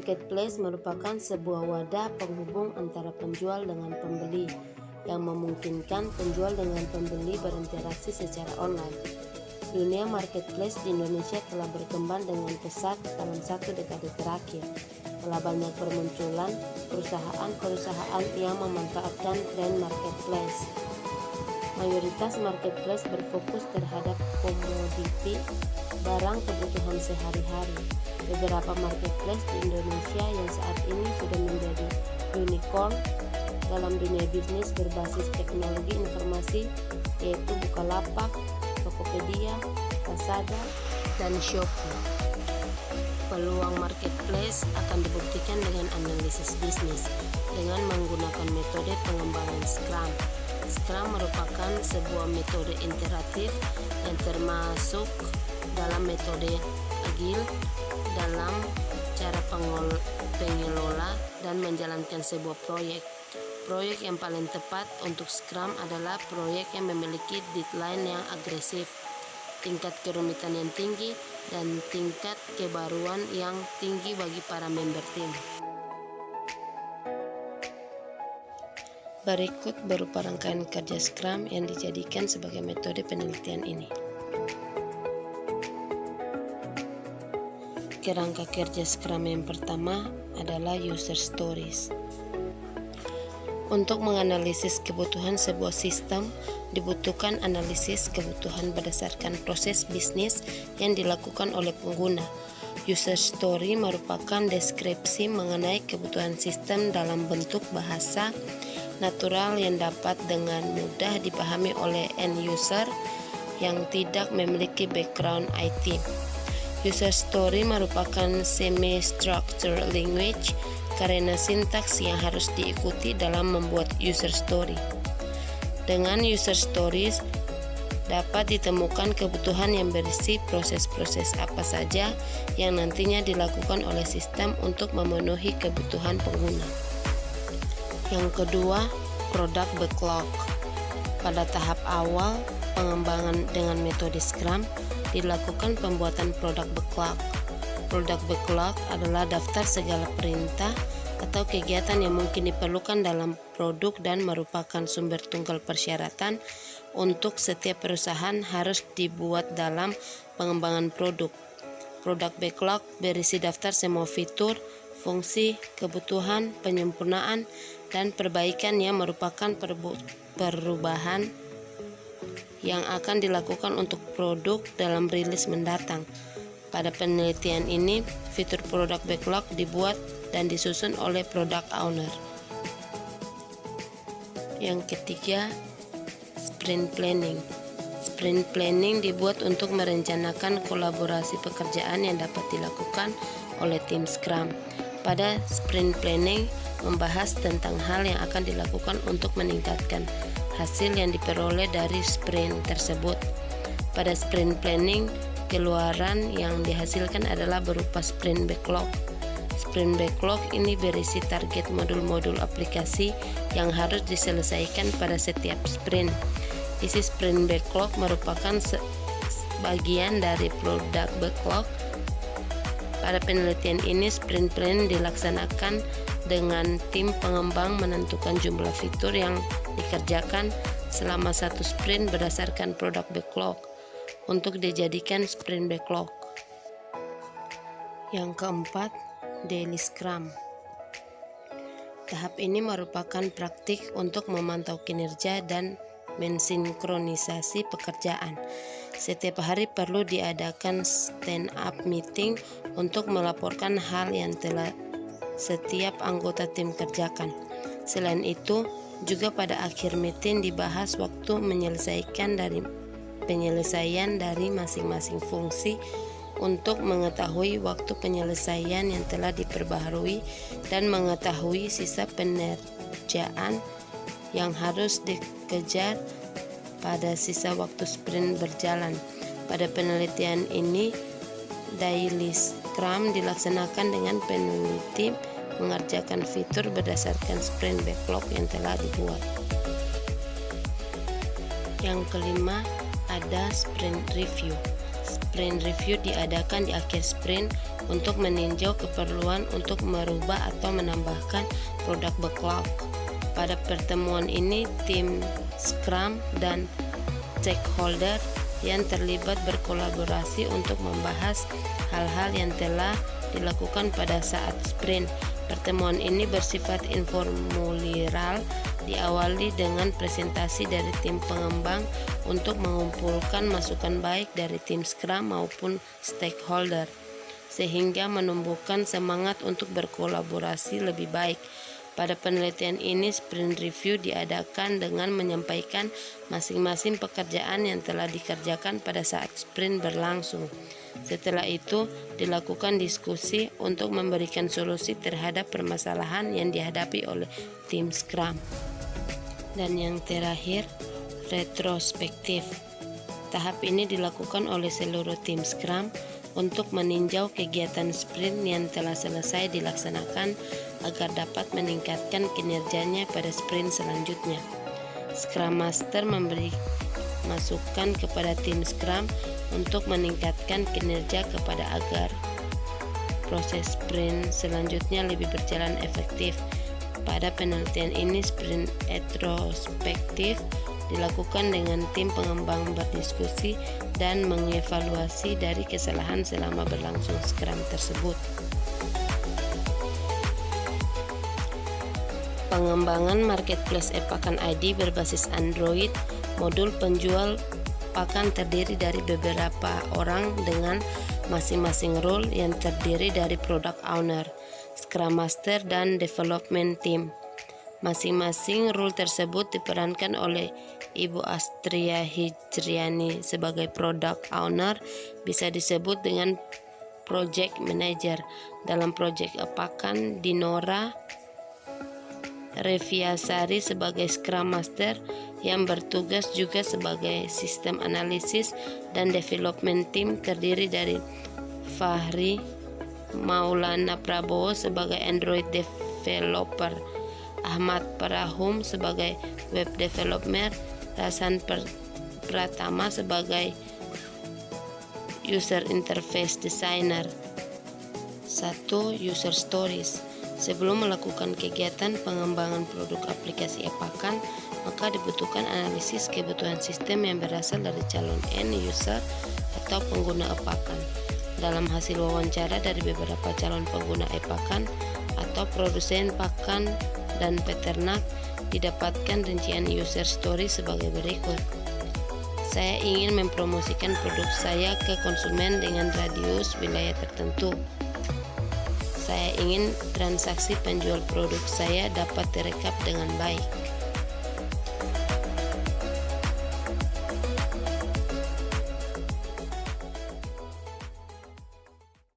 Marketplace merupakan sebuah wadah penghubung antara penjual dengan pembeli yang memungkinkan penjual dengan pembeli berinteraksi secara online. Dunia marketplace di Indonesia telah berkembang dengan pesat dalam 1 dekade terakhir. Telah banyak bermunculan perusahaan-perusahaan yang memanfaatkan tren marketplace. Mayoritas marketplace berfokus terhadap komoditi barang kebutuhan sehari-hari. Beberapa marketplace di Indonesia yang saat ini sudah menjadi unicorn dalam dunia bisnis berbasis teknologi informasi yaitu Bukalapak, Tokopedia, Lazada, dan Shopee. Peluang marketplace akan dibuktikan dengan analisis bisnis dengan menggunakan metode pengembangan Scrum. Scrum merupakan sebuah metode iteratif yang termasuk dalam metode agile dalam cara pengelola dan menjalankan sebuah proyek. Proyek yang paling tepat untuk Scrum adalah proyek yang memiliki deadline yang agresif, tingkat kerumitan yang tinggi, dan tingkat kebaruan yang tinggi bagi para member tim. Berikut berupa rangkaian kerja Scrum yang dijadikan sebagai metode penelitian ini. Kerangka kerja Scrum yang pertama adalah user stories. Untuk menganalisis kebutuhan sebuah sistem, dibutuhkan analisis kebutuhan berdasarkan proses bisnis yang dilakukan oleh pengguna. User story merupakan deskripsi mengenai kebutuhan sistem dalam bentuk bahasa natural yang dapat dengan mudah dipahami oleh end user yang tidak memiliki background IT. User story merupakan semi-structured language karena sintaks yang harus diikuti dalam membuat user story. Dengan user stories dapat ditemukan kebutuhan yang berisi proses-proses apa saja yang nantinya dilakukan oleh sistem untuk memenuhi kebutuhan pengguna. Yang kedua, product backlog. Pada tahap awal pengembangan dengan metode Scrum dilakukan pembuatan produk backlog. Produk backlog adalah daftar segala perintah atau kegiatan yang mungkin diperlukan dalam produk dan merupakan sumber tunggal persyaratan untuk setiap perusahaan harus dibuat dalam pengembangan produk. Produk backlog berisi daftar semua fitur, fungsi, kebutuhan, penyempurnaan, dan perbaikan yang merupakan perubahan yang akan dilakukan untuk produk dalam rilis mendatang. Pada penelitian ini, fitur produk backlog dibuat dan disusun oleh product owner. Yang ketiga, sprint planning. Sprint planning dibuat untuk merencanakan kolaborasi pekerjaan yang dapat dilakukan oleh tim Scrum. Pada sprint planning membahas tentang hal yang akan dilakukan untuk meningkatkan hasil yang diperoleh dari sprint tersebut. Pada sprint planning, keluaran yang dihasilkan adalah berupa sprint backlog. Sprint backlog ini berisi target modul-modul aplikasi yang harus diselesaikan pada setiap sprint. Isi sprint backlog merupakan bagian dari product backlog. Pada penelitian ini, sprint plan dilaksanakan dengan tim pengembang menentukan jumlah fitur yang dikerjakan selama satu sprint berdasarkan produk backlog untuk dijadikan sprint backlog. Yang keempat, daily Scrum. Tahap ini merupakan praktik untuk memantau kinerja dan mensinkronisasi pekerjaan. Setiap hari perlu diadakan stand-up meeting untuk melaporkan hal yang telah setiap anggota tim kerjakan. Selain itu, juga pada akhir meeting dibahas waktu penyelesaian dari masing-masing fungsi untuk mengetahui waktu penyelesaian yang telah diperbaharui dan mengetahui sisa pengerjaan yang harus dikejar pada sisa waktu sprint berjalan. Pada penelitian ini, daily Scrum dilaksanakan dengan peneliti mengerjakan fitur berdasarkan sprint backlog yang telah dibuat. Yang kelima, ada sprint review. Sprint review diadakan di akhir sprint untuk meninjau keperluan untuk merubah atau menambahkan produk backlog. Pada pertemuan ini, tim Scrum dan stakeholder yang terlibat berkolaborasi untuk membahas hal-hal yang telah dilakukan pada saat sprint. Pertemuan ini bersifat informuliral, diawali dengan presentasi dari tim pengembang untuk mengumpulkan masukan baik dari tim Scrum maupun stakeholder, sehingga menumbuhkan semangat untuk berkolaborasi lebih baik. Pada penelitian ini, sprint review diadakan dengan menyampaikan masing-masing pekerjaan yang telah dikerjakan pada saat sprint berlangsung. Setelah itu, dilakukan diskusi untuk memberikan solusi terhadap permasalahan yang dihadapi oleh tim Scrum. Dan yang terakhir, retrospektif. Tahap ini dilakukan oleh seluruh tim Scrum untuk meninjau kegiatan sprint yang telah selesai dilaksanakan agar dapat meningkatkan kinerjanya pada sprint selanjutnya. Scrum Master memberi masukan kepada tim Scrum untuk meningkatkan kinerja kepada agar proses sprint selanjutnya lebih berjalan efektif. Pada penelitian ini, sprint retrospektif dilakukan dengan tim pengembang berdiskusi dan mengevaluasi dari kesalahan selama berlangsung Scrum tersebut. Pengembangan marketplace Epakan ID berbasis Android. Modul penjual pakan terdiri dari beberapa orang dengan masing-masing role yang terdiri dari product owner, Scrum Master, dan development team. Masing-masing role tersebut diperankan oleh Ibu Astria Hijriani sebagai product owner, bisa disebut dengan project manager. Dalam project Epakan, Dinora Reviasari sebagai Scrum Master yang bertugas juga sebagai sistem analisis, dan development team terdiri dari Fahri Maulana Prabowo sebagai Android developer, Ahmad Parahum sebagai web developer, Rasan Pratama sebagai user interface designer. 1. User stories. Sebelum melakukan kegiatan pengembangan produk aplikasi Epakan, maka dibutuhkan analisis kebutuhan sistem yang berasal dari calon end user atau pengguna Epakan. Dalam hasil wawancara dari beberapa calon pengguna Epakan atau produsen pakan dan peternak, didapatkan rincian user story sebagai berikut. Saya ingin mempromosikan produk saya ke konsumen dengan radius wilayah tertentu. Saya ingin transaksi penjual produk saya dapat direkap dengan baik.